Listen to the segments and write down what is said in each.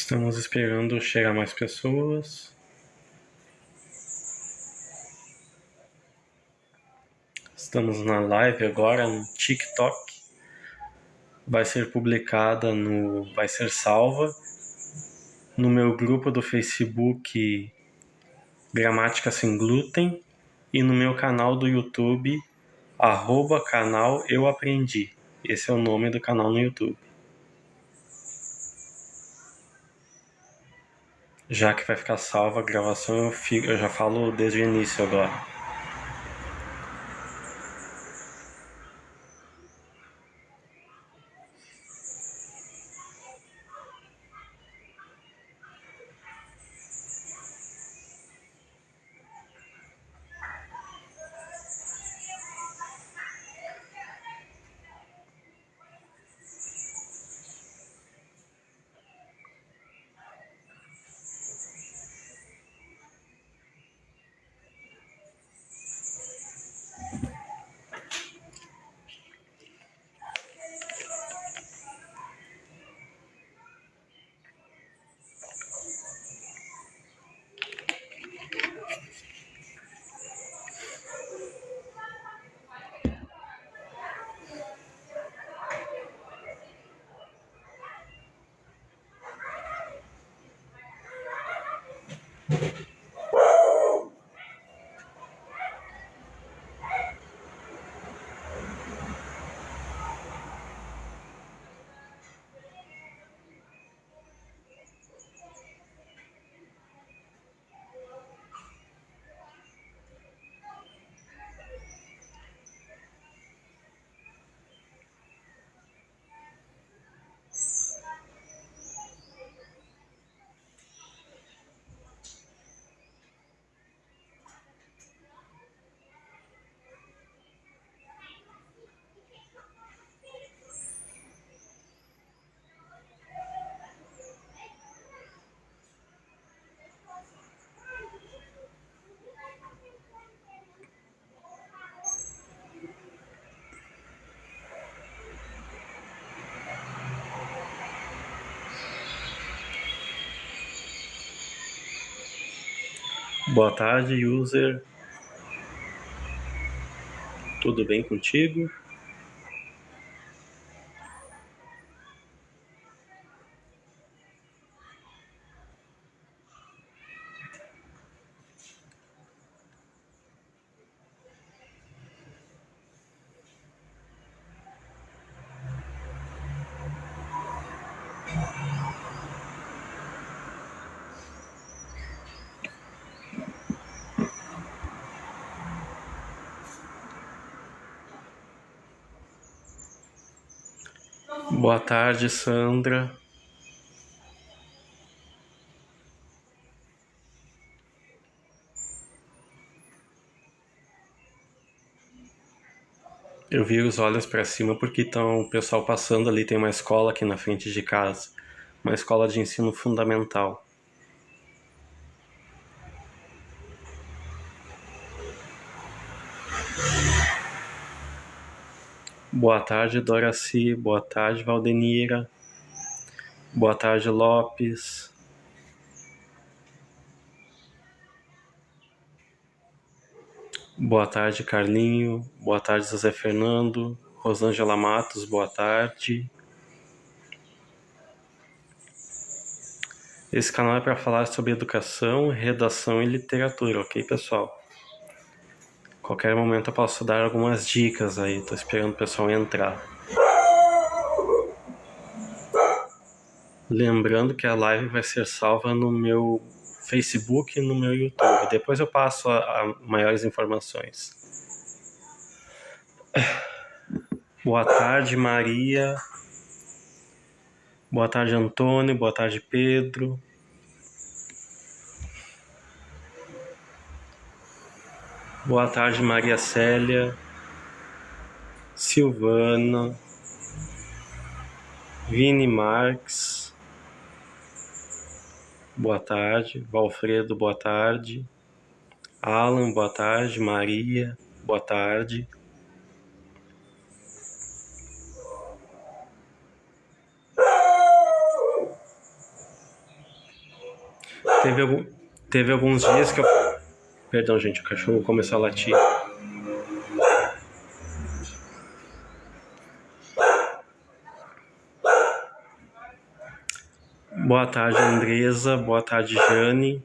Estamos esperando chegar mais pessoas. Estamos na live agora no TikTok. Vai ser publicada vai ser salva no meu grupo do Facebook Gramática Sem Glúten e no meu canal do YouTube @canal Eu Aprendi. Esse é o nome do canal no YouTube. Já que vai ficar salva a gravação, eu já falo desde o início agora. Boa tarde, user. Tudo bem contigo? Boa tarde, Sandra. Eu vi os olhos para cima porque estão o pessoal passando ali. Tem uma escola aqui na frente de casa, uma escola de ensino fundamental. Boa tarde, Doraci. Boa tarde, Valdenira. Boa tarde, Lopes. Boa tarde, Carlinho. Boa tarde, José Fernando. Rosângela Matos, boa tarde. Esse canal é para falar sobre educação, redação e literatura, ok, pessoal? Qualquer momento eu posso dar algumas dicas aí. Tô esperando o pessoal entrar. Lembrando que a live vai ser salva no meu Facebook e no meu YouTube. Depois eu passo a maiores informações. Boa tarde, Maria. Boa tarde, Antônio. Boa tarde, Pedro. Boa tarde, Maria Célia. Silvana. Vini Marques. Boa tarde. Valfredo, boa tarde. Alan, boa tarde. Maria, boa tarde. Teve, algum, teve alguns dias que eu... Perdão, gente, o cachorro começou a latir. Boa tarde, Andresa. Boa tarde, Jane.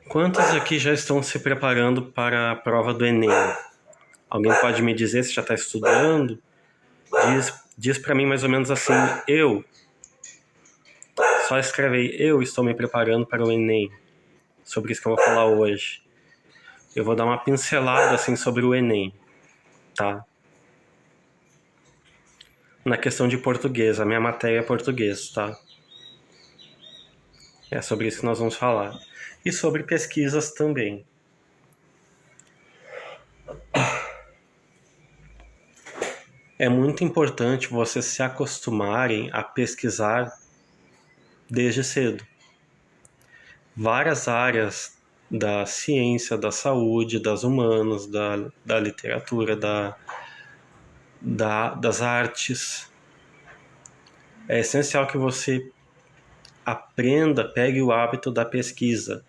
Quantos aqui já estão se preparando para a prova do Enem? Alguém pode me dizer se já está estudando? Diz para mim mais ou menos assim, só escreve aí, eu estou me preparando para o Enem. Sobre isso que eu vou falar hoje. Eu vou dar uma pincelada assim sobre o Enem, tá? Na questão de português, a minha matéria é português, tá? É sobre isso que nós vamos falar. E sobre pesquisas também. É muito importante vocês se acostumarem a pesquisar desde cedo. Várias áreas da ciência, da saúde, das humanas, da literatura, das artes. É essencial que você aprenda, pegue o hábito da pesquisa.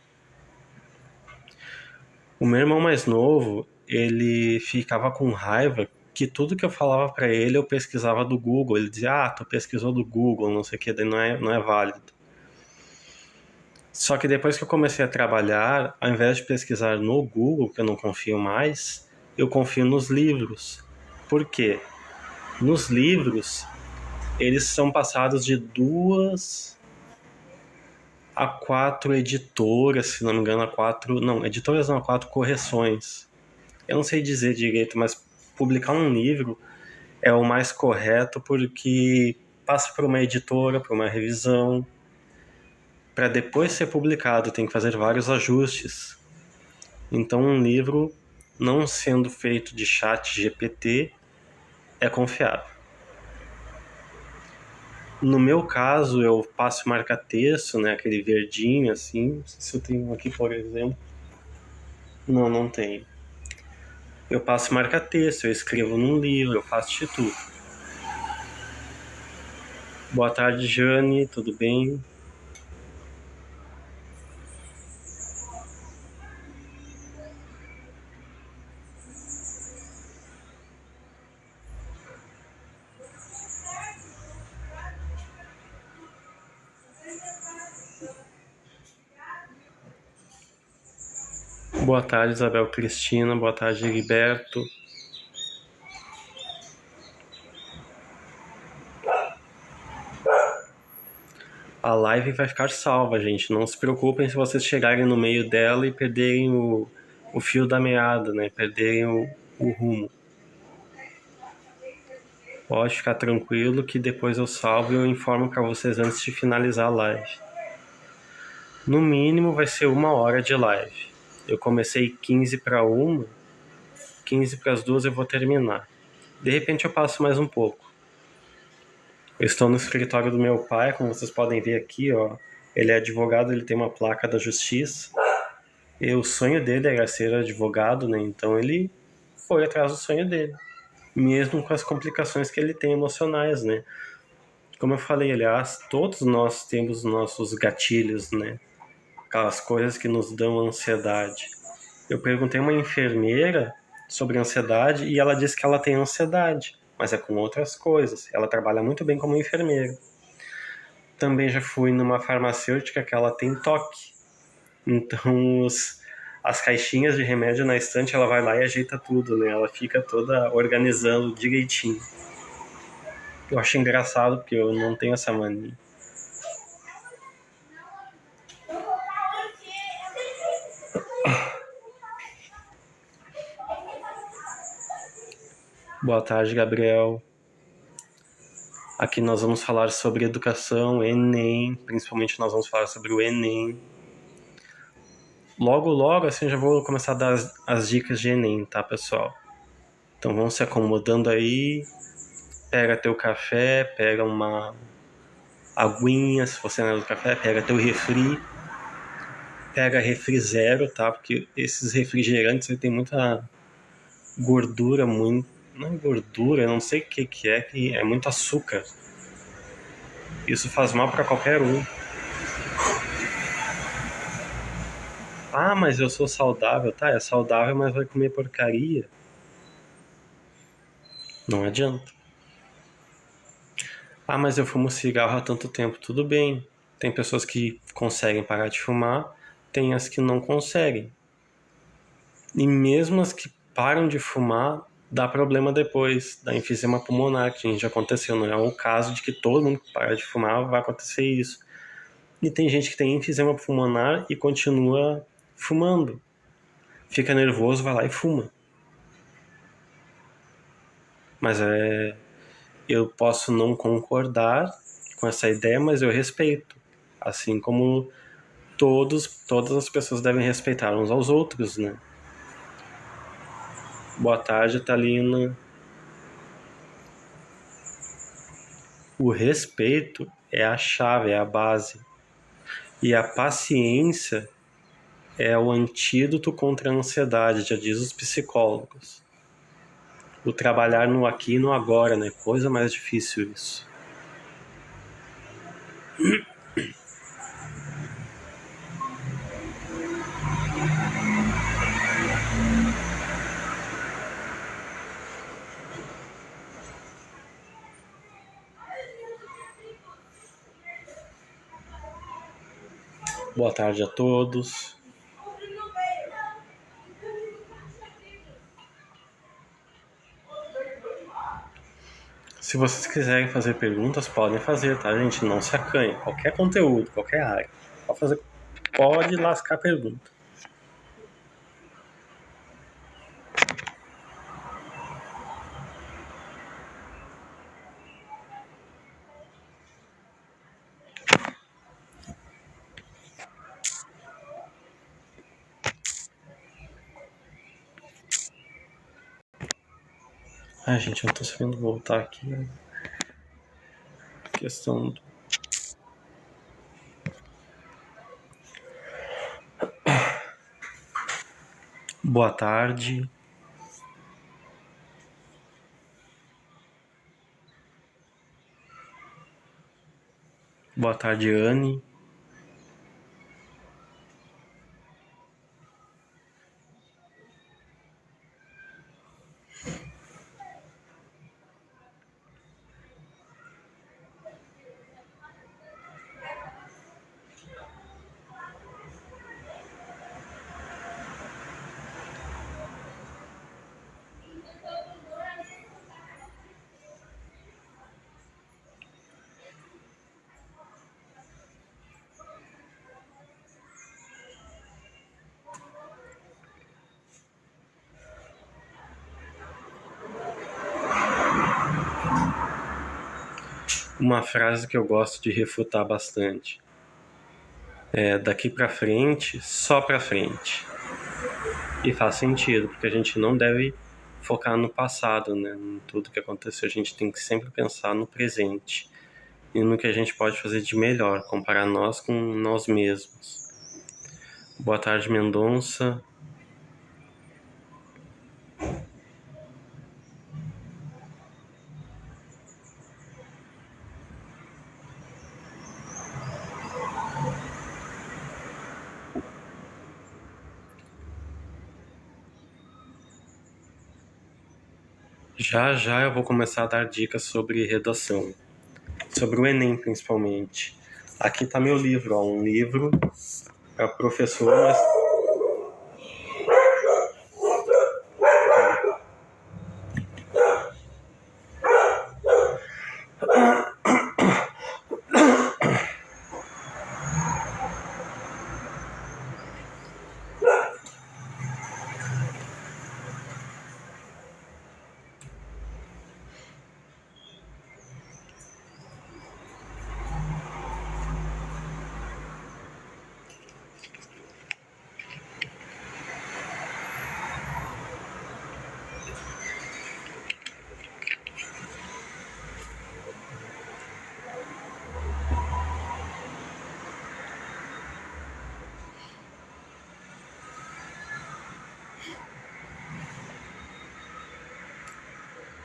O meu irmão mais novo, ele ficava com raiva que tudo que eu falava para ele eu pesquisava do Google. Ele dizia, tu pesquisou do Google, não sei o que, daí não é válido. Só que depois que eu comecei a trabalhar, ao invés de pesquisar no Google, que eu não confio mais, eu confio nos livros. Por quê? Nos livros, eles são passados de 2 a 4 editoras, se não me engano, a 4 correções. Eu não sei dizer direito, mas publicar um livro é o mais correto porque passa por uma editora, por uma revisão. Para depois ser publicado, tem que fazer vários ajustes. Então, um livro, não sendo feito de chat GPT, é confiável. No meu caso, eu passo marca-texto, né, aquele verdinho assim. Não sei se eu tenho aqui, por exemplo. Não tenho. Eu passo marca-texto, eu escrevo num livro, eu faço de tudo. Boa tarde, Jane, tudo bem? Boa tarde, Isabel Cristina. Boa tarde, Heriberto. A live vai ficar salva, gente. Não se preocupem se vocês chegarem no meio dela e perderem o fio da meada, né? Perderem o rumo. Pode ficar tranquilo que depois eu salvo e eu informo para vocês antes de finalizar a live. No mínimo vai ser 1 hora de live. Eu comecei 15 para 1, 15 para as 2 eu vou terminar. De repente eu passo mais um pouco. Eu estou no escritório do meu pai, como vocês podem ver aqui, ó. Ele é advogado, ele tem uma placa da justiça. E o sonho dele era ser advogado, né? Então ele foi atrás do sonho dele. Mesmo com as complicações que ele tem emocionais, né? Como eu falei, aliás, todos nós temos nossos gatilhos, né? Aquelas coisas que nos dão ansiedade. Eu perguntei a uma enfermeira sobre ansiedade e ela disse que ela tem ansiedade, mas é com outras coisas. Ela trabalha muito bem como enfermeira. Também já fui numa farmacêutica que ela tem toque. Então, as caixinhas de remédio na estante, ela vai lá e ajeita tudo, né? Ela fica toda organizando direitinho. Eu acho engraçado porque eu não tenho essa mania. Boa tarde, Gabriel. Aqui nós vamos falar sobre educação, Enem, principalmente nós vamos falar sobre o Enem. Logo, assim, já vou começar a dar as dicas de Enem, tá, pessoal? Então vão se acomodando aí, pega teu café, pega uma aguinha, se você não é do café, pega teu refri, pega refri zero, tá? Porque esses refrigerantes aí tem gordura muito... Não é gordura, eu não sei o que é muito açúcar. Isso faz mal para qualquer um. Ah, mas eu sou saudável. Tá, é saudável, mas vai comer porcaria. Não adianta. Ah, mas eu fumo cigarro há tanto tempo. Tudo bem. Tem pessoas que conseguem parar de fumar, tem as que não conseguem. E mesmo as que param de fumar, dá problema depois, dá enfisema pulmonar, que a gente já aconteceu. Não é um caso de que todo mundo que para de fumar vai acontecer isso. E tem gente que tem enfisema pulmonar e continua fumando. Fica nervoso, vai lá e fuma. Mas eu posso não concordar com essa ideia, mas eu respeito. Assim como todas as pessoas devem respeitar uns aos outros, né? Boa tarde, Thalina. O respeito é a chave, é a base. E a paciência é o antídoto contra a ansiedade, já diz os psicólogos. O trabalhar no aqui e no agora, né? Coisa mais difícil isso. Boa tarde a todos. Se vocês quiserem fazer perguntas, podem fazer, tá, gente? Não se acanhe. Qualquer conteúdo, qualquer área. Pode lascar pergunta. Ai, gente, eu não tô sabendo voltar aqui. Né? Questão do... Boa tarde. Boa tarde, Anne. Uma frase que eu gosto de refutar bastante é: daqui pra frente, só pra frente. E faz sentido, porque a gente não deve focar no passado, né? Em tudo que aconteceu, a gente tem que sempre pensar no presente e no que a gente pode fazer de melhor, comparar nós com nós mesmos. Boa tarde, Mendonça. Já eu vou começar a dar dicas sobre redação, sobre o Enem principalmente. Aqui tá meu livro, ó, um livro para professor.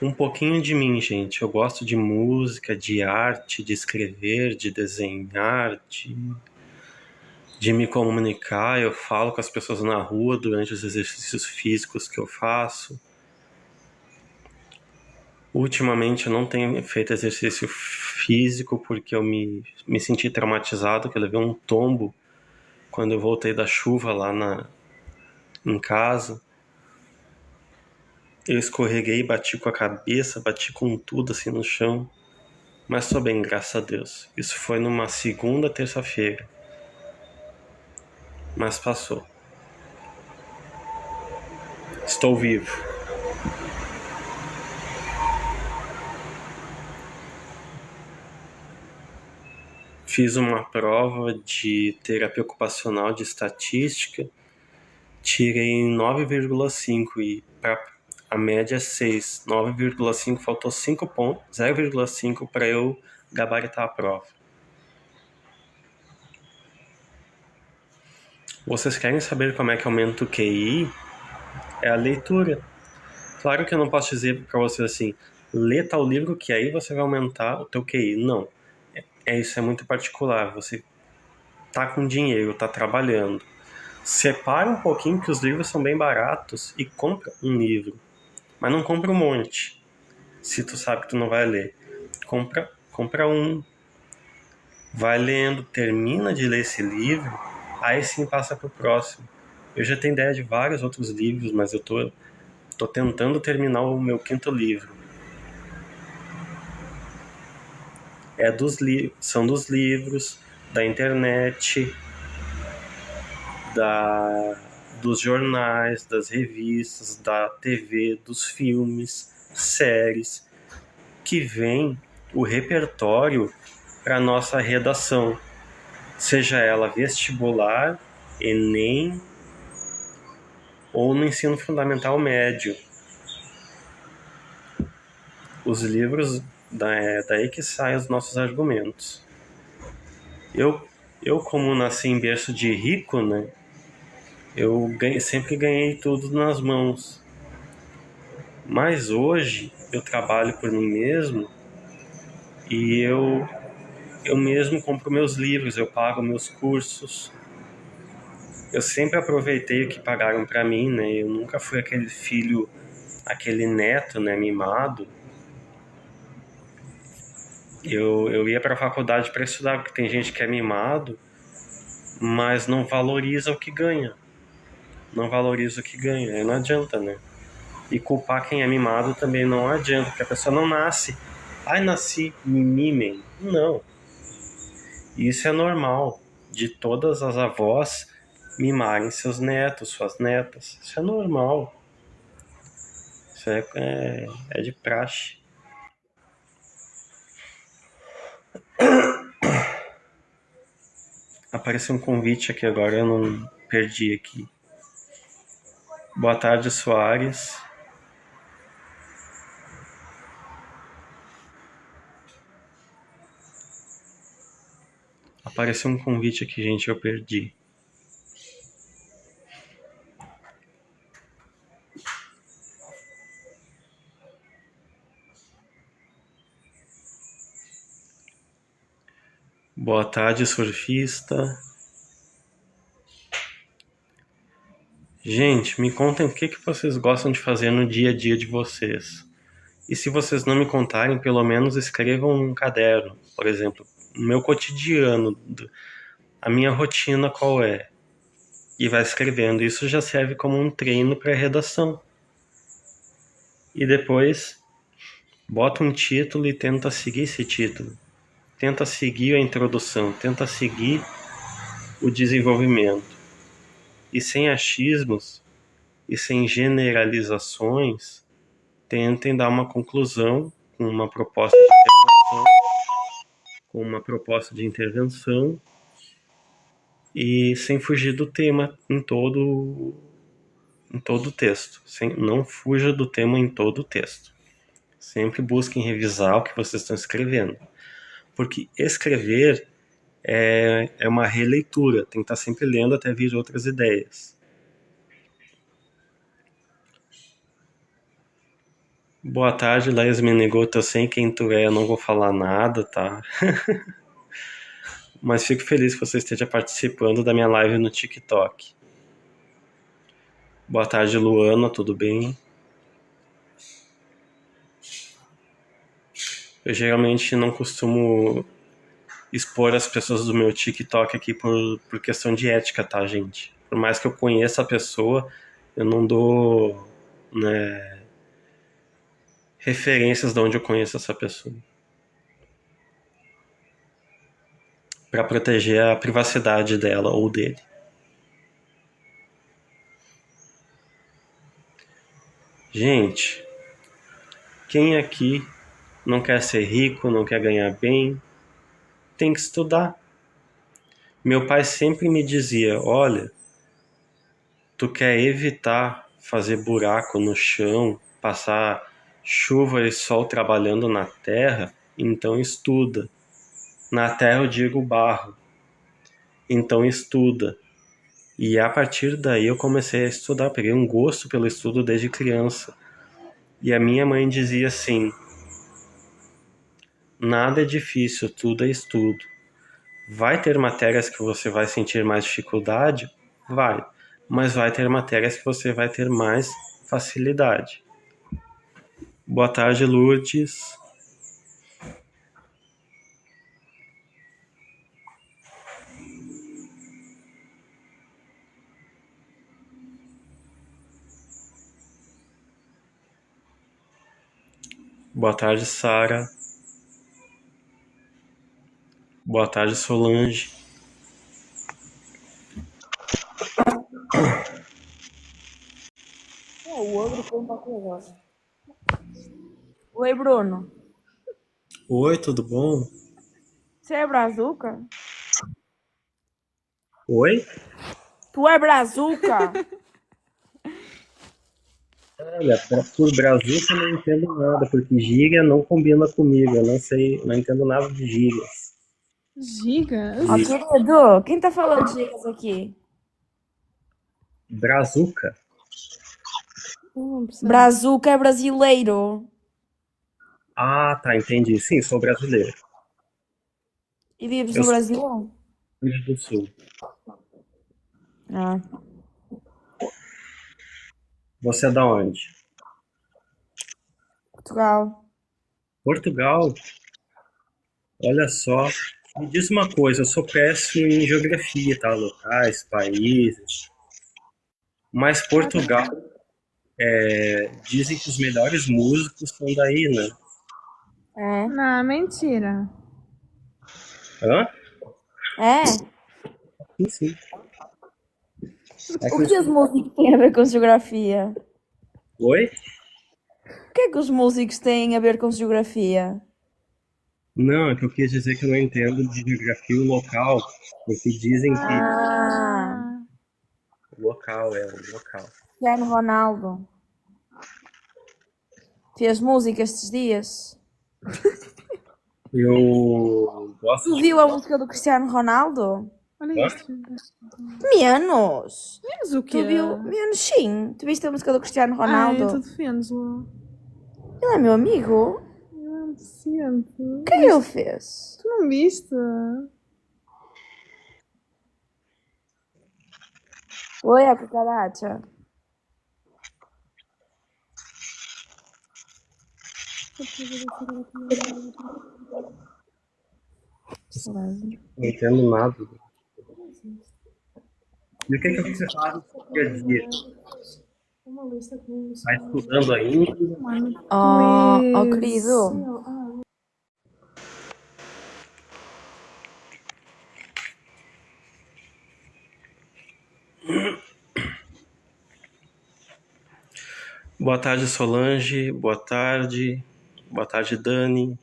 Um pouquinho de mim, gente. Eu gosto de música, de arte, de escrever, de desenhar, de me comunicar. Eu falo com as pessoas na rua durante os exercícios físicos que eu faço. Ultimamente eu não tenho feito exercício físico porque eu me senti traumatizado, que eu levei um tombo quando eu voltei da chuva lá em casa. Eu escorreguei, bati com a cabeça, bati com tudo assim no chão. Mas tô bem, graças a Deus. Isso foi numa segunda, terça-feira. Mas passou. Estou vivo. Fiz uma prova de terapia ocupacional de estatística. Tirei 9,5 e a média é 6. 9,5 faltou 5 pontos, 0,5 para eu gabaritar a prova. Vocês querem saber como é que aumenta o QI? É a leitura. Claro que eu não posso dizer para vocês assim, lê tal livro que aí você vai aumentar o teu QI. Não. Isso é muito particular. Você tá com dinheiro, tá trabalhando. Separa um pouquinho que os livros são bem baratos e compra um livro. Mas não compra um monte. Se tu sabe que tu não vai ler. Compra um. Vai lendo, termina de ler esse livro, aí sim passa pro próximo. Eu já tenho ideia de vários outros livros, mas eu tô tentando terminar o meu 5º livro. São dos livros, da internet, dos jornais, das revistas, da TV, dos filmes, séries, que vem o repertório para nossa redação, seja ela vestibular, Enem ou no ensino fundamental médio. Os livros, daí que saem os nossos argumentos. Eu como nasci em berço de rico, né, sempre ganhei tudo nas mãos. Mas hoje eu trabalho por mim mesmo e eu mesmo compro meus livros, eu pago meus cursos. Eu sempre aproveitei o que pagaram para mim, né? Eu nunca fui aquele filho, aquele neto, né, mimado. Eu ia para a faculdade para estudar, porque tem gente que é mimado, mas não valoriza o que ganha. Não valoriza o que ganha, aí não adianta, né? E culpar quem é mimado também não adianta, porque a pessoa não nasce. Ai, nasci, me mimem. Não. Isso é normal, de todas as avós mimarem seus netos, suas netas. Isso é normal. Isso é de praxe. Apareceu um convite aqui agora, eu não perdi aqui. Boa tarde, Soares. Apareceu um convite aqui, gente, eu perdi. Boa tarde, surfista. Gente, me contem o que vocês gostam de fazer no dia a dia de vocês. E se vocês não me contarem, pelo menos escrevam num caderno. Por exemplo, o meu cotidiano, a minha rotina qual é. E vai escrevendo. Isso já serve como um treino para redação. E depois, bota um título e tenta seguir esse título. Tenta seguir a introdução, tenta seguir o desenvolvimento. E sem achismos e sem generalizações, tentem dar uma conclusão com uma proposta de intervenção e sem fugir do tema em todo o texto. Não fuja do tema em todo o texto. Sempre busquem revisar o que vocês estão escrevendo. Porque escrever é uma releitura, tem que estar sempre lendo até vir outras ideias. Boa tarde, Laís Menegoto. Eu sei quem tu é, eu não vou falar nada, tá? Mas fico feliz que você esteja participando da minha live no TikTok. Boa tarde, Luana, tudo bem? Eu geralmente não costumo expor as pessoas do meu TikTok aqui por questão de ética, tá, gente? Por mais que eu conheça a pessoa, eu não dou, né, referências de onde eu conheço essa pessoa. Para proteger a privacidade dela ou dele. Gente, quem aqui não quer ser rico, não quer ganhar bem, tem que estudar. Meu pai sempre me dizia: olha, tu quer evitar fazer buraco no chão, passar chuva e sol trabalhando na terra, então estuda. Na terra eu digo barro, então estuda. E a partir daí eu comecei a estudar, peguei um gosto pelo estudo desde criança. E a minha mãe dizia assim: nada é difícil, tudo é estudo. Vai ter matérias que você vai sentir mais dificuldade? Vai. Mas vai ter matérias que você vai ter mais facilidade. Boa tarde, Lourdes. Boa tarde, Sara. Boa tarde, Solange. O ogro foi um pouco agora. Oi, Bruno. Oi, tudo bom? Você é brazuca? Oi? Tu é brazuca? Olha, por Brasil eu não entendo nada, porque gíria não combina comigo. Eu não sei, não entendo nada de gírias. Gigas? Ó, querido, quem tá falando de gigas aqui? Brazuca? Não percebo. Brazuca é brasileiro. Ah, tá, entendi. Sim, sou brasileiro. E vives Eu no sou Brasil? do Rio Grande do Sul. Ah. Você é da onde? Portugal. Portugal? Olha só. Me diz uma coisa, eu sou péssimo em geografia, tá? Locais, países. Mas Portugal, dizem que os melhores músicos são daí, né? É? Não, mentira. Hã? É? Sim, sim. É O que que os músicos têm a ver com geografia? Oi? O que é que os músicos têm a ver com geografia? Não, é que eu quis dizer que eu não entendo de geografia o local, porque dizem que Ah, o local é o local. Cristiano Ronaldo. Fez música estes dias. Eu gosto Tu de. viu a música do Cristiano Ronaldo? Olha Hã? isto. Menos. Menos o quê? Tu viu? Menos sim. Tu viste a música do Cristiano Ai, Ronaldo? tu defendes-lo. Ele é meu amigo. Eu não sinto. O que é que ele fez? Tu não viste? Oi, a cucaracha. Não entendo nada. E o que você faz no seu dia a dia? Uma lista com Está estudando ainda? Oh, querido. Boa tarde, Solange. Boa tarde. Boa tarde, Dani.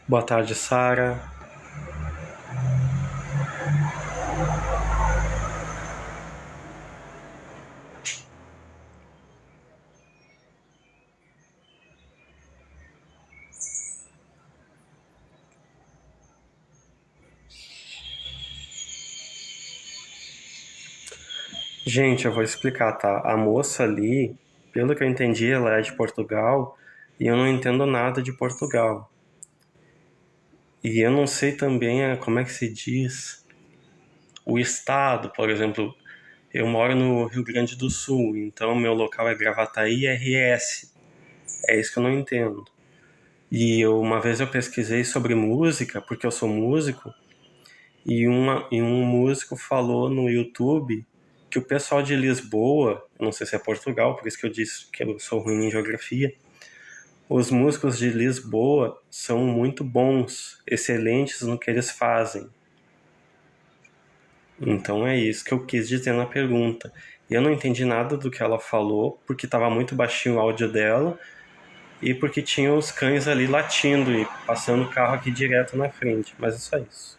Boa tarde, Sara. Gente, eu vou explicar, tá? A moça ali, pelo que eu entendi, ela é de Portugal e eu não entendo nada de Portugal. E eu não sei também como é que se diz o estado, por exemplo. Eu moro no Rio Grande do Sul, então meu local é Gravataí RS. É isso que eu não entendo. Uma vez eu pesquisei sobre música, porque eu sou músico, e um músico falou no YouTube que o pessoal de Lisboa, eu não sei se é Portugal, por isso que eu disse que eu sou ruim em geografia, os músicos de Lisboa são muito bons, excelentes no que eles fazem. Então é isso que eu quis dizer na pergunta. Eu não entendi nada do que ela falou, porque estava muito baixinho o áudio dela e porque tinha os cães ali latindo e passando o carro aqui direto na frente. Mas é só isso.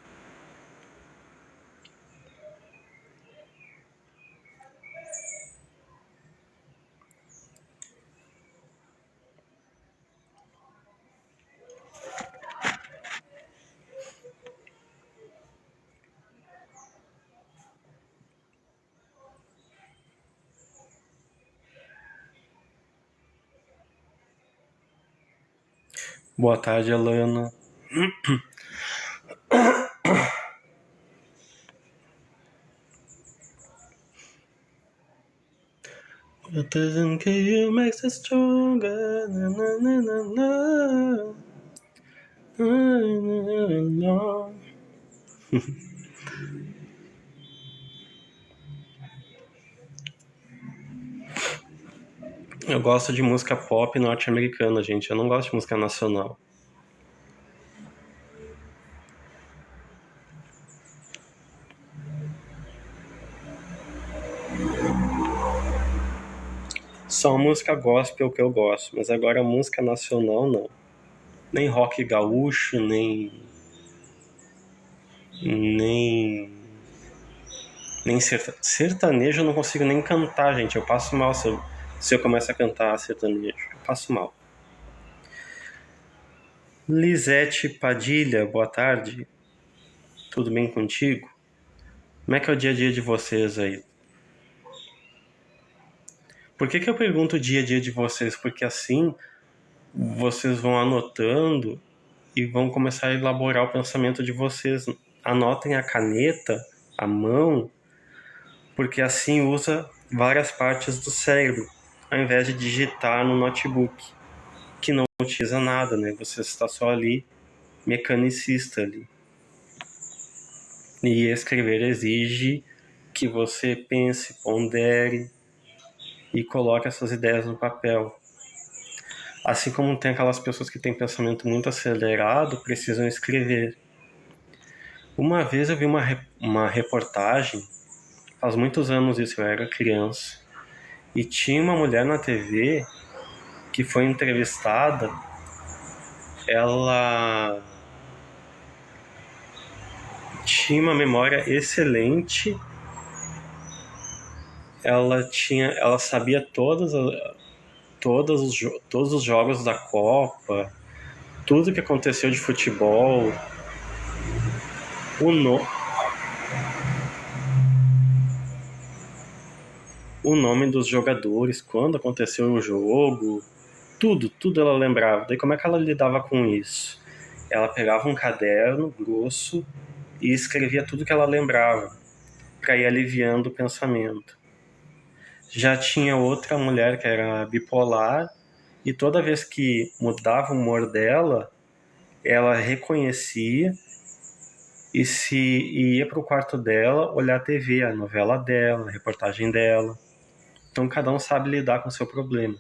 Boa tarde, Alana. What doesn't kill you makes us stronger. Na, na, na, na, na. Na, na, na. Eu gosto de música pop norte-americana, gente. Eu não gosto de música nacional. Só música gospel que eu gosto, mas agora música nacional não. Nem rock gaúcho, nem sertanejo eu não consigo nem cantar, gente. Eu passo mal se eu começo a cantar sertanejo. Eu passo mal. Lisete Padilha, boa tarde. Tudo bem contigo? Como é que é o dia a dia de vocês aí? Por que eu pergunto o dia a dia de vocês? Porque assim vocês vão anotando e vão começar a elaborar o pensamento de vocês. Anotem a caneta, a mão, porque assim usa várias partes do cérebro, ao invés de digitar no notebook, que não utiliza nada, né? Você está só ali, mecanicista ali. E escrever exige que você pense, pondere e coloque essas ideias no papel. Assim como tem aquelas pessoas que têm pensamento muito acelerado, precisam escrever. Uma vez eu vi uma reportagem, faz muitos anos isso, eu era criança, e tinha uma mulher na TV que foi entrevistada. Ela tinha uma memória excelente, ela sabia todos os jogos da Copa, tudo que aconteceu de futebol, o, no, o nome dos jogadores, quando aconteceu o jogo, tudo ela lembrava. Daí como é que ela lidava com isso? Ela pegava um caderno grosso e escrevia tudo que ela lembrava, para ir aliviando o pensamento. Já tinha outra mulher que era bipolar, e toda vez que mudava o humor dela, ela reconhecia e se ia para o quarto dela olhar a TV, a novela dela, a reportagem dela. Então cada um sabe lidar com o seu problema,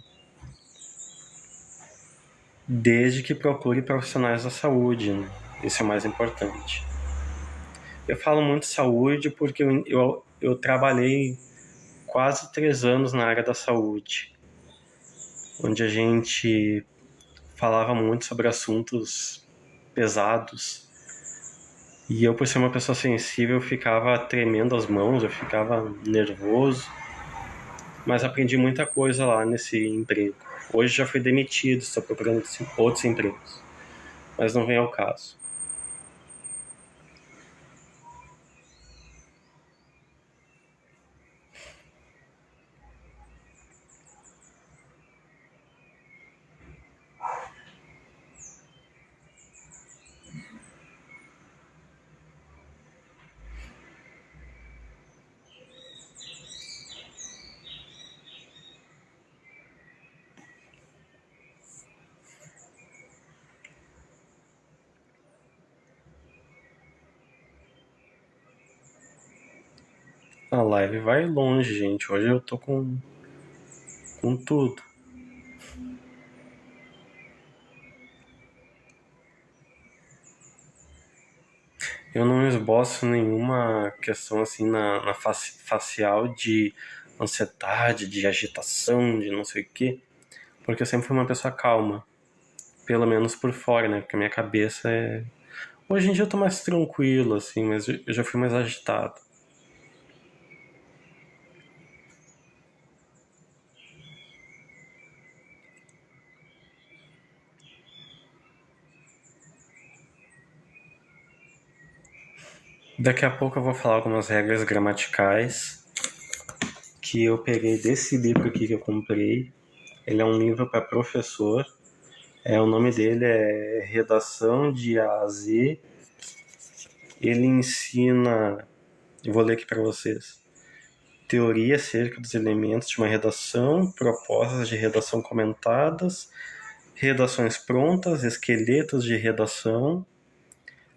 desde que procure profissionais da saúde, né? Isso é o mais importante. Eu falo muito saúde porque eu trabalhei quase 3 anos na área da saúde, onde a gente falava muito sobre assuntos pesados. E eu, por ser uma pessoa sensível, eu ficava tremendo as mãos, eu ficava nervoso. Mas aprendi muita coisa lá nesse emprego. Hoje já fui demitido, estou procurando outros empregos. Mas não vem ao caso. A live vai longe, gente. Hoje eu tô com tudo. Eu não esboço nenhuma questão assim na face facial de ansiedade, de agitação, de não sei o quê, porque eu sempre fui uma pessoa calma, pelo menos por fora, né? Porque a minha cabeça é. Hoje em dia eu tô mais tranquilo, assim, mas eu já fui mais agitado. Daqui a pouco eu vou falar algumas regras gramaticais que eu peguei desse livro aqui que eu comprei. Ele é um livro para professor. O nome dele é Redação de A a Z. Ele ensina, eu vou ler aqui para vocês, teoria acerca dos elementos de uma redação, propostas de redação comentadas, redações prontas, esqueletos de redação,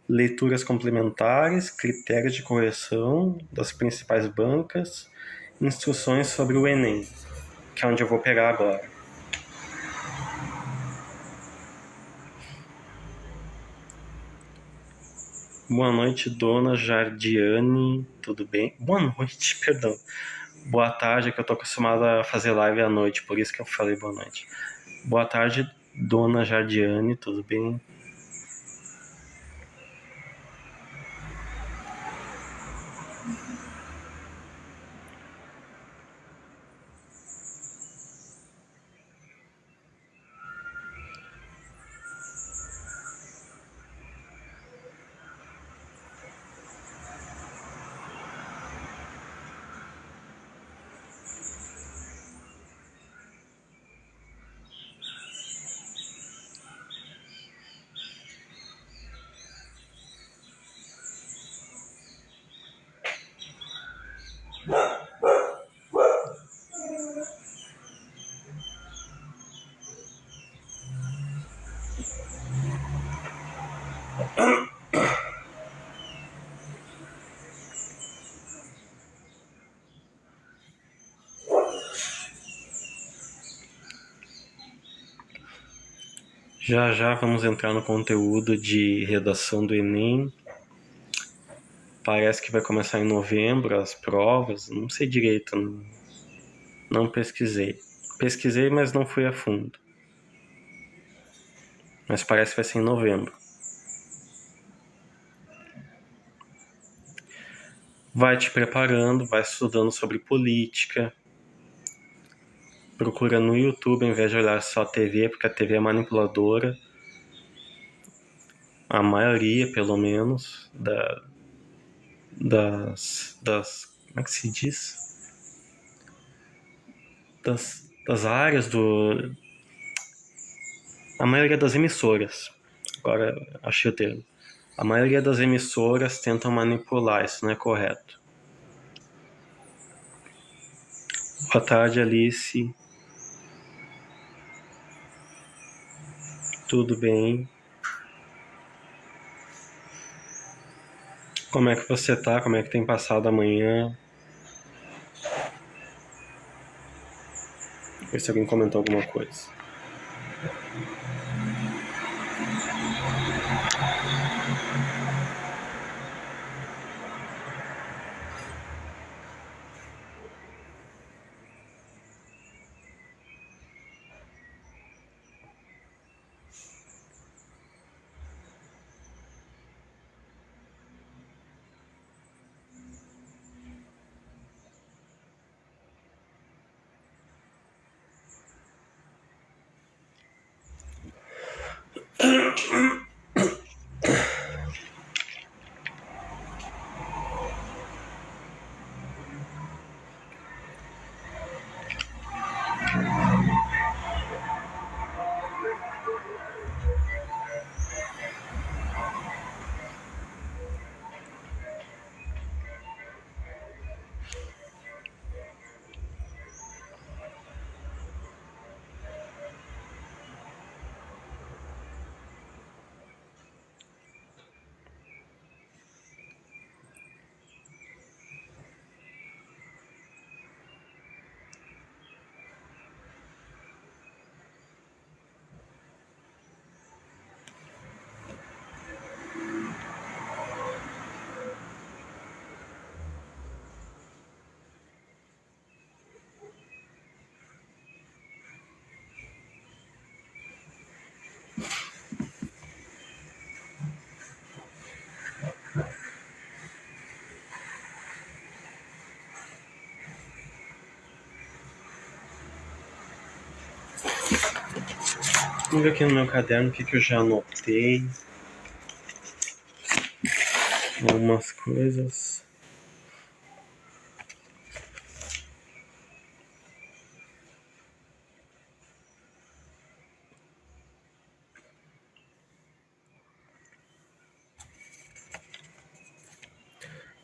leituras complementares, critérios de correção das principais bancas, instruções sobre o Enem, que é onde eu vou pegar agora. Boa noite, dona Jardiane, tudo bem? Boa noite, perdão. Boa tarde, que eu tô acostumado a fazer live à noite, por isso que eu falei boa noite. Boa tarde, dona Jardiane, tudo bem? Já já vamos entrar no conteúdo de redação do Enem. Parece que vai começar em novembro as provas, não sei direito, não pesquisei. Pesquisei, mas não fui a fundo. Mas parece que vai ser em novembro. Vai te preparando, vai estudando sobre política. Procura no YouTube, ao invés de olhar só a TV, porque a TV é manipuladora. A maioria, pelo menos, das. Como é que se diz? Das áreas do. A maioria das emissoras. Agora achei o termo. A maioria das emissoras tentam manipular, isso não é correto. Boa tarde, Alice. Tudo bem? Como é que você tá? Como é que tem passado a manhã? Ver se alguém comentou alguma coisa. Vamos ver aqui no meu caderno o que eu já anotei. Algumas coisas.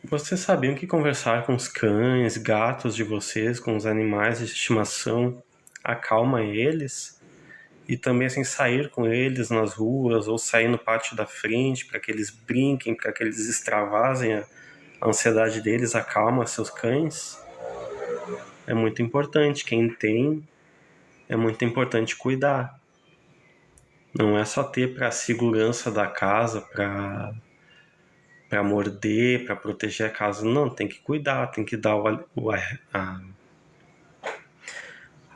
Vocês sabiam que conversar com os cães, gatos de vocês, com os animais de estimação, acalma eles? E também assim, sair com eles nas ruas ou sair no pátio da frente para que eles brinquem, para que eles extravasem a ansiedade deles, acalma seus cães? É muito importante. Quem tem, é muito importante cuidar. Não é só ter para a segurança da casa, para morder, para proteger a casa. Não, tem que cuidar, tem que dar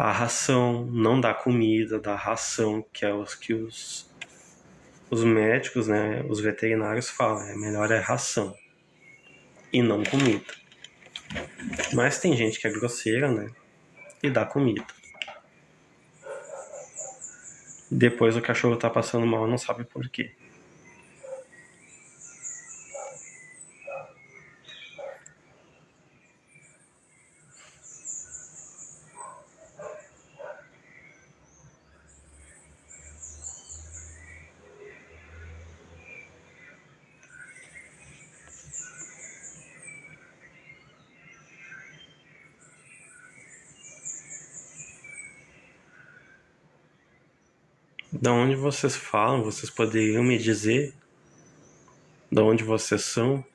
a ração, não dar comida, dar ração, que é os que os médicos, né, os veterinários falam, melhor é ração e não comida. Mas tem gente que é grosseira, né, e dá comida. Depois o cachorro tá passando mal e não sabe por quê. Da onde vocês falam? Vocês poderiam me dizer da onde vocês são?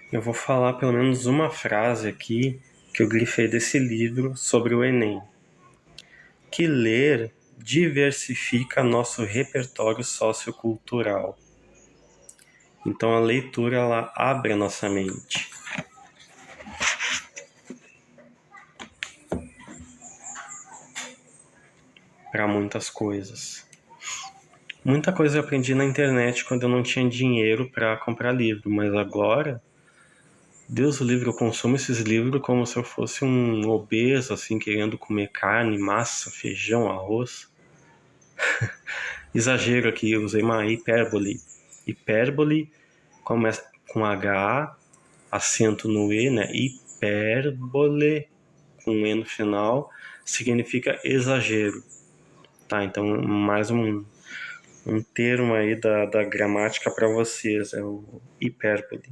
Eu vou falar pelo menos uma frase aqui que eu grifei desse livro sobre o Enem. Que ler diversifica nosso repertório sociocultural. Então a leitura ela abre a nossa mente. Para muitas coisas. Muita coisa eu aprendi na internet quando eu não tinha dinheiro para comprar livro, mas agora, Deus o livre, eu consumo esses livros como se eu fosse um obeso, assim, querendo comer carne, massa, feijão, arroz. Exagero aqui, eu usei uma hipérbole. Hipérbole começa com H, acento no E, né? Hipérbole, com E no final, significa exagero. Tá, então mais um termo aí da gramática para vocês, é o hipérbole.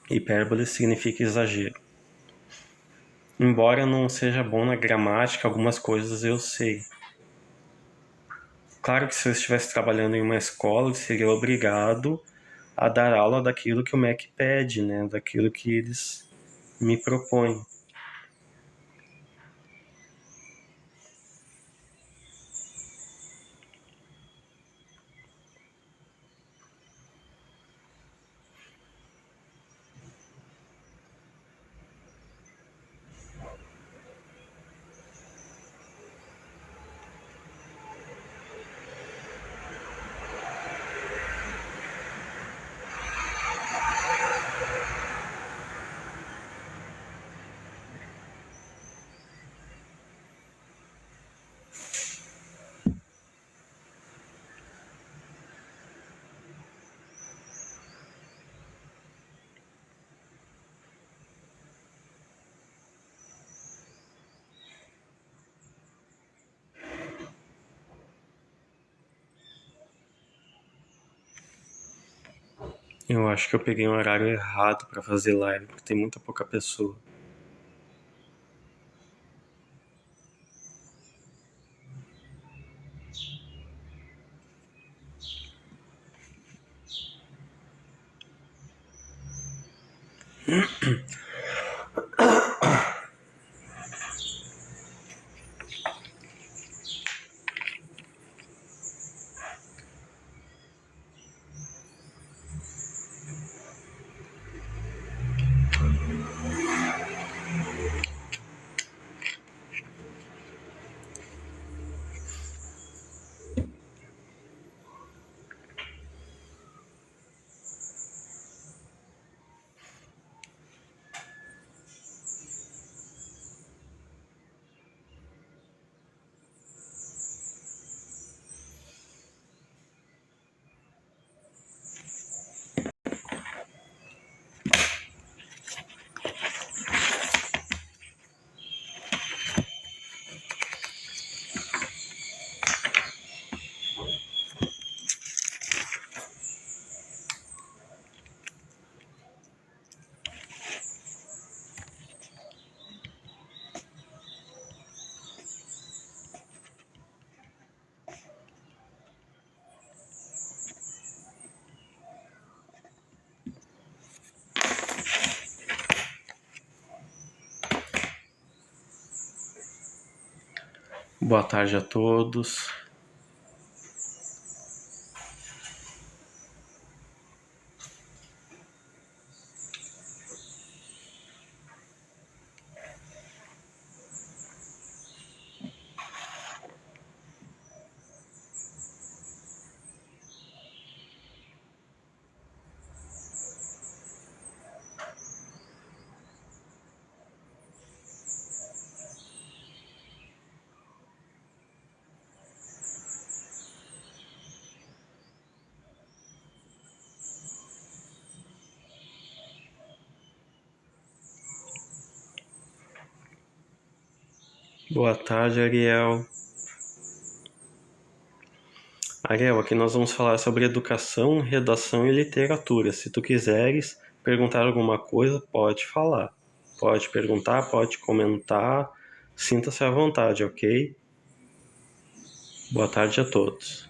Hipérbole significa exagero. Embora eu não seja bom na gramática, algumas coisas eu sei. Claro que se eu estivesse trabalhando em uma escola, eu seria obrigado a dar aula daquilo que o MEC pede, né? Daquilo que eles me propõem. Eu acho que eu peguei um horário errado pra fazer live, porque tem muita pouca pessoa. Boa tarde a todos. Boa tarde, Ariel. Ariel, aqui nós vamos falar sobre educação, redação e literatura. Se tu quiseres perguntar alguma coisa, pode falar. Pode perguntar, pode comentar. Sinta-se à vontade, ok? Boa tarde a todos.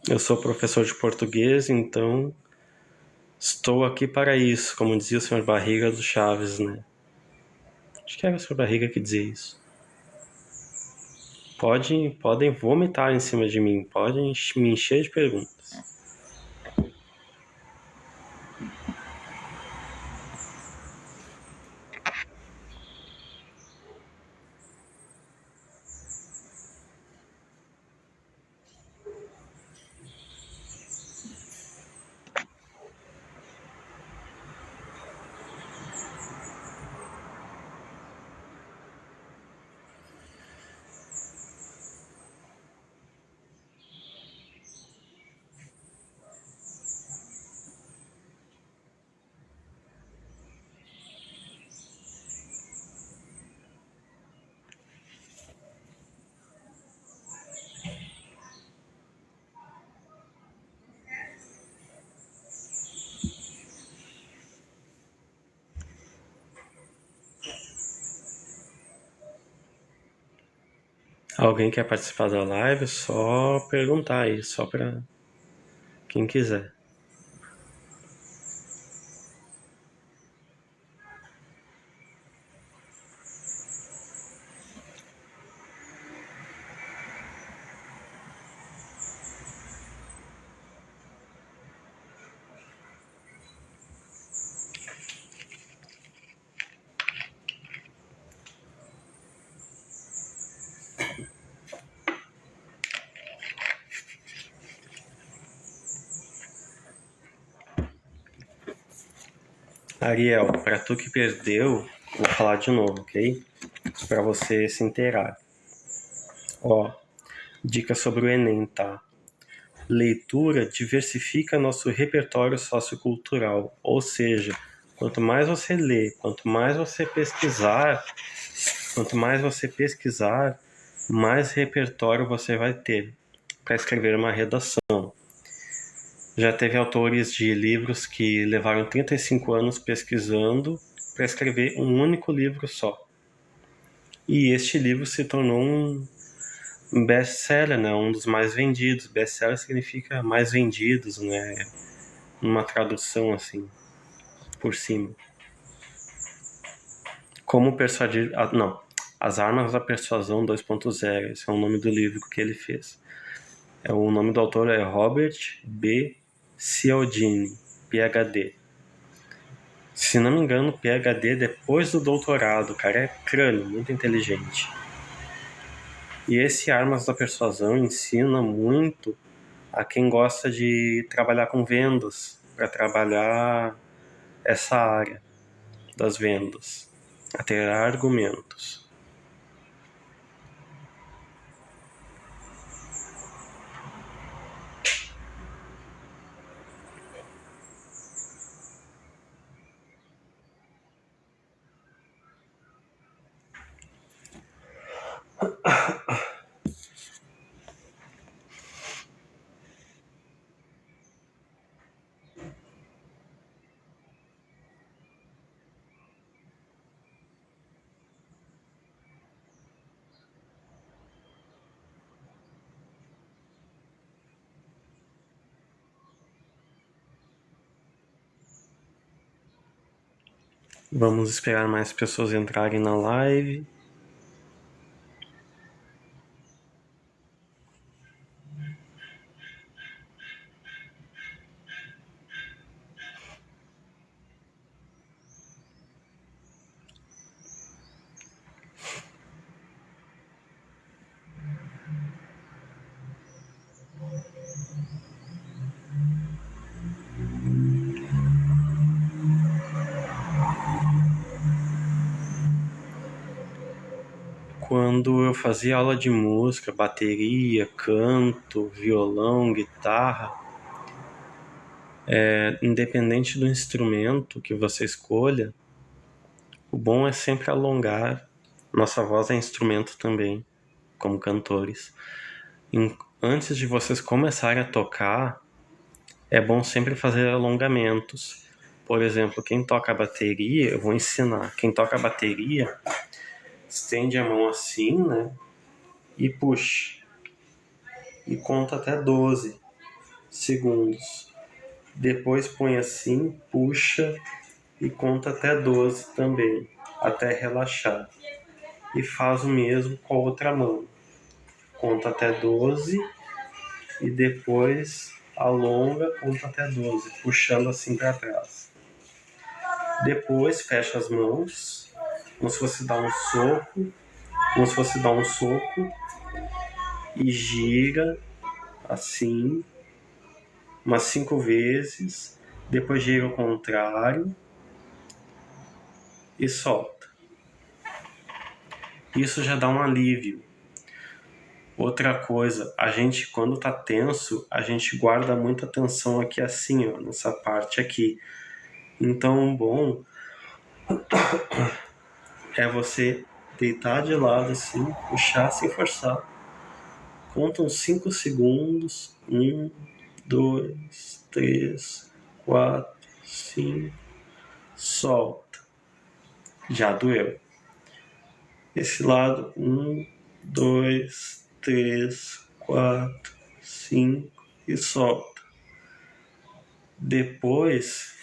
Eu sou professor de português, então estou aqui para isso, como dizia o Sr. Barriga do Chaves, né? Acho que era o Sr. Barriga que dizia isso. Podem vomitar em cima de mim, podem me encher de perguntas. Alguém quer participar da live? Só perguntar aí, só para quem quiser. Ariel, para tu que perdeu, vou falar de novo, ok? Para você se inteirar. Ó, dica sobre o Enem, tá? Leitura diversifica nosso repertório sociocultural, ou seja, quanto mais você lê, quanto mais você pesquisar, mais repertório você vai ter para escrever uma redação. Já teve autores de livros que levaram 35 anos pesquisando para escrever um único livro só. E este livro se tornou um best-seller, né? Um dos mais vendidos. Best-seller significa mais vendidos, né? Uma tradução assim, por cima. Como persuadir... não, As Armas da Persuasão 2.0. Esse é o nome do livro que ele fez. O nome do autor é Robert B. Cialdini, PhD. Se não me engano, PhD depois do doutorado. O cara é crânio, muito inteligente. E esse Armas da Persuasão ensina muito a quem gosta de trabalhar com vendas, para trabalhar essa área das vendas, a ter argumentos. Vamos esperar mais pessoas entrarem na live. Quando eu fazia aula de música, bateria, canto, violão, guitarra, independente do instrumento que você escolha, o bom é sempre alongar. Nossa voz é instrumento também, como cantores. Antes de vocês começarem a tocar, é bom sempre fazer alongamentos. Por exemplo, quem toca bateria, eu vou ensinar. Quem toca bateria, estende a mão assim, né? E puxa. E conta até 12 segundos. Depois põe assim, puxa e conta até 12 também, até relaxar. E faz o mesmo com a outra mão. Conta até 12 e depois alonga, conta até 12, puxando assim para trás. Depois fecha as mãos, como se fosse dar um soco, e gira assim umas 5 vezes, depois gira ao contrário e solta. Isso já dá um alívio. Outra coisa, a gente quando tá tenso, a gente guarda muita tensão aqui assim, ó, nessa parte aqui. Então, bom é você deitar de lado assim, puxar sem forçar. Conta uns 5 segundos. 1, 2, 3, 4, 5. Solta. Já doeu. Esse lado. 1, 2, 3, 4, 5 e solta. Depois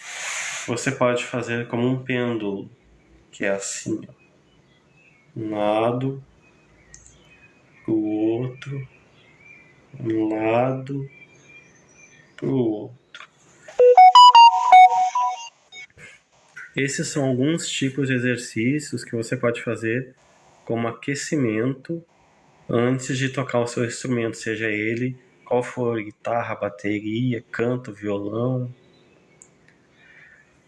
você pode fazer como um pêndulo, que é assim, ó. Um lado pro outro, um lado pro outro. Esses são alguns tipos de exercícios que você pode fazer como aquecimento antes de tocar o seu instrumento, seja ele qual for, guitarra, bateria, canto, violão.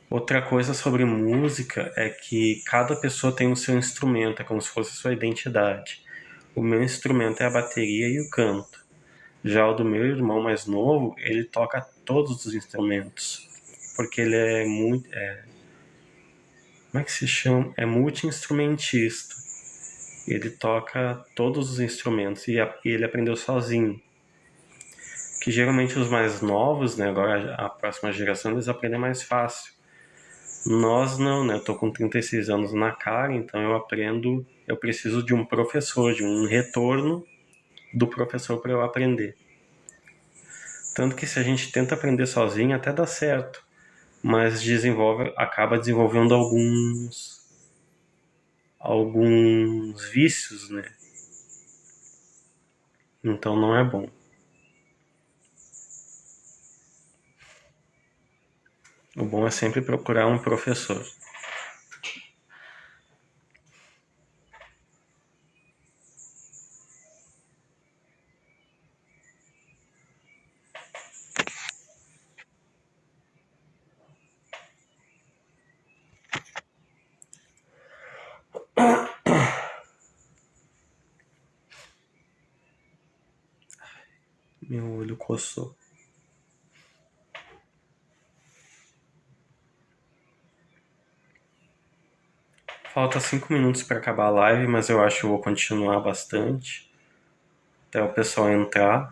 Outra coisa sobre música é que cada pessoa tem o seu instrumento, é como se fosse a sua identidade. O meu instrumento é a bateria e o canto. Já o do meu irmão mais novo, ele toca todos os instrumentos, porque ele é muito... como é que se chama? É multi-instrumentista. Ele toca todos os instrumentos e ele aprendeu sozinho. que geralmente os mais novos, né, agora a próxima geração, eles aprendem mais fácil. Nós não, né? Eu tô com 36 anos na cara, então eu preciso de um professor, de um retorno do professor para eu aprender. Tanto que se a gente tenta aprender sozinho, até dá certo, mas acaba desenvolvendo alguns vícios, né? Então não é bom. O bom é sempre procurar um professor. Meu olho coçou. Falta 5 minutos para acabar a live, mas eu acho que eu vou continuar bastante até o pessoal entrar.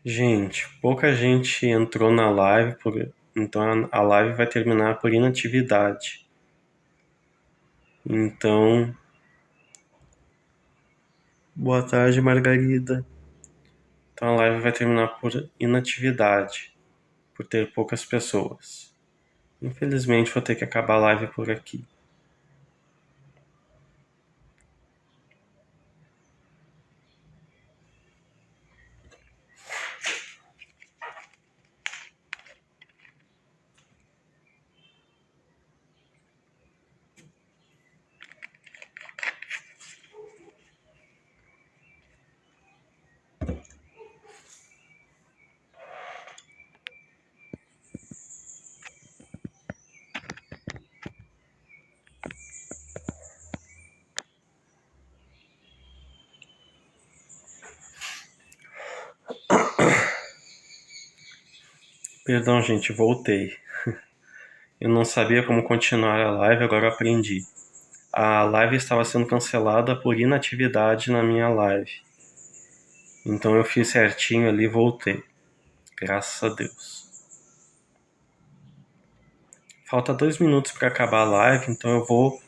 Gente, pouca gente entrou na live, então a live vai terminar por inatividade. Então, boa tarde, Margarida. Então a live vai terminar por inatividade, por ter poucas pessoas. Infelizmente vou ter que acabar a live por aqui. Perdão, gente, voltei. Eu não sabia como continuar a live, agora eu aprendi. A live estava sendo cancelada por inatividade na minha live. Então eu fiz certinho ali e voltei. Graças a Deus. Falta 2 minutos para acabar a live, então eu vou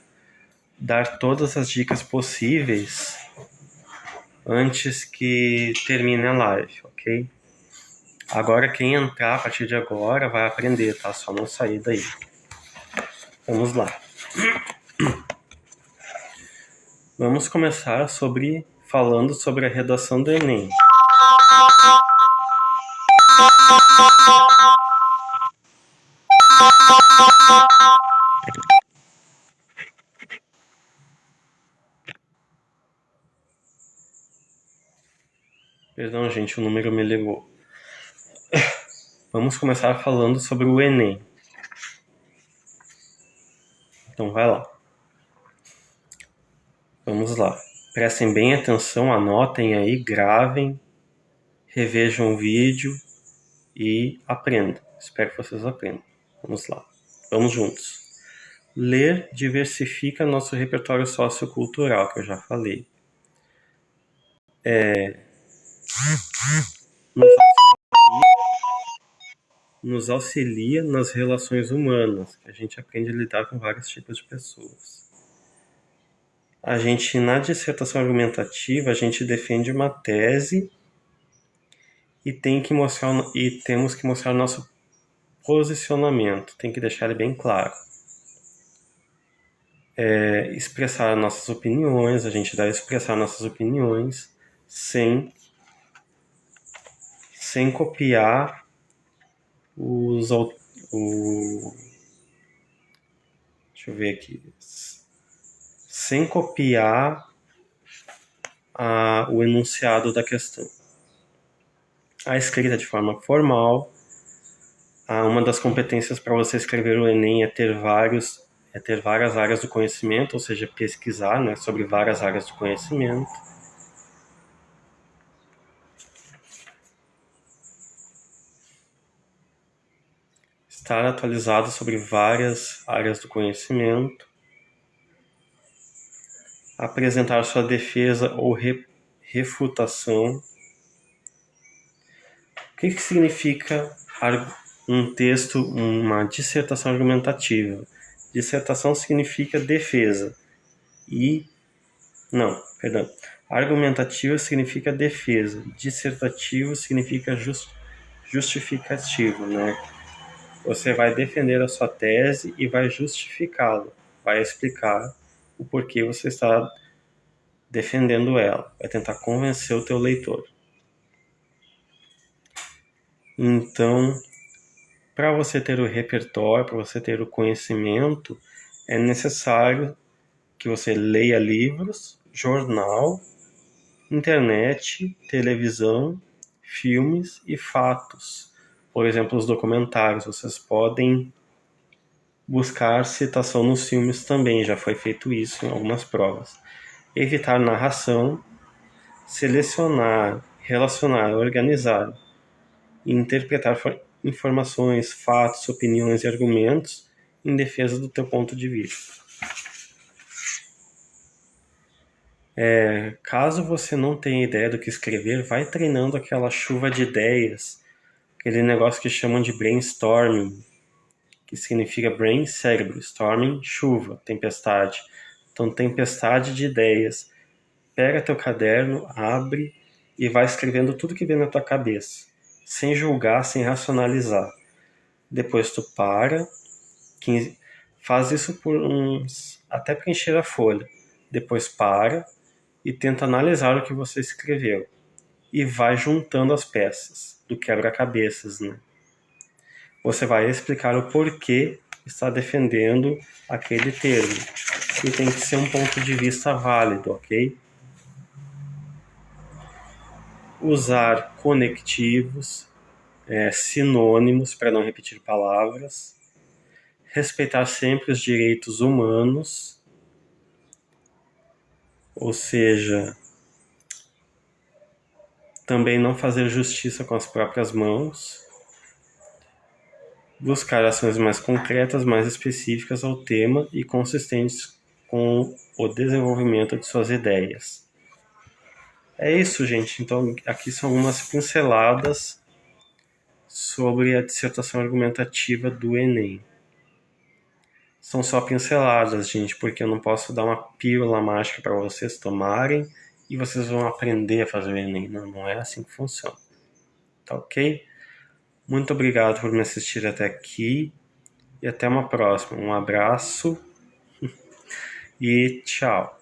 dar todas as dicas possíveis antes que termine a live, ok? Agora quem entrar a partir de agora vai aprender, tá? Só não sair daí. Vamos lá. Vamos começar falando sobre a redação do Enem. Perdão, gente, o número me ligou. Vamos começar falando sobre o Enem. Então vai lá. Vamos lá. Prestem bem atenção, anotem aí, gravem, revejam o vídeo e aprendam. Espero que vocês aprendam. Vamos lá. Vamos juntos. Ler diversifica nosso repertório sociocultural, que eu já falei. Nos auxilia nas relações humanas, que a gente aprende a lidar com vários tipos de pessoas. A gente, na dissertação argumentativa, a gente defende uma tese e temos que mostrar o nosso posicionamento, tem que deixar ele bem claro. Expressar nossas opiniões, a gente deve expressar nossas opiniões sem copiar deixa eu ver aqui, sem copiar o enunciado da questão. A escrita de forma formal. Uma das competências para você escrever o Enem é ter várias áreas do conhecimento, ou seja, pesquisar, né, sobre várias áreas do conhecimento. Estar atualizado sobre várias áreas do conhecimento. Apresentar sua defesa ou refutação. O que significa um texto, uma dissertação argumentativa? Dissertação significa defesa. Argumentativo significa defesa. Dissertativo significa justificativo, né? Você vai defender a sua tese e vai justificá-la. Vai explicar o porquê você está defendendo ela. Vai tentar convencer o teu leitor. Então, para você ter o repertório, para você ter o conhecimento, é necessário que você leia livros, jornal, internet, televisão, filmes e fatos. Por exemplo, os documentários. Vocês podem buscar citação nos filmes também, já foi feito isso em algumas provas. Evitar narração, selecionar, relacionar, organizar e interpretar informações, fatos, opiniões e argumentos em defesa do teu ponto de vista. Caso você não tenha ideia do que escrever, vai treinando aquela chuva de ideias, aquele negócio que chamam de brainstorming, que significa brain, cérebro, storming, chuva, tempestade. Então, tempestade de ideias. Pega teu caderno, abre e vai escrevendo tudo que vem na tua cabeça, sem julgar, sem racionalizar. Depois tu para, faz isso por até preencher a folha. Depois para e tenta analisar o que você escreveu. E vai juntando as peças do quebra-cabeças, né? Você vai explicar o porquê está defendendo aquele termo. E tem que ser um ponto de vista válido, ok? Usar conectivos, sinônimos para não repetir palavras. Respeitar sempre os direitos humanos. Ou seja, também não fazer justiça com as próprias mãos. Buscar ações mais concretas, mais específicas ao tema e consistentes com o desenvolvimento de suas ideias. É isso, gente. Então, aqui são algumas pinceladas sobre a dissertação argumentativa do Enem. São só pinceladas, gente, porque eu não posso dar uma pílula mágica para vocês tomarem e vocês vão aprender a fazer o Enem. Não é assim que funciona. Tá ok? Muito obrigado por me assistir até aqui e até uma próxima. Um abraço e tchau.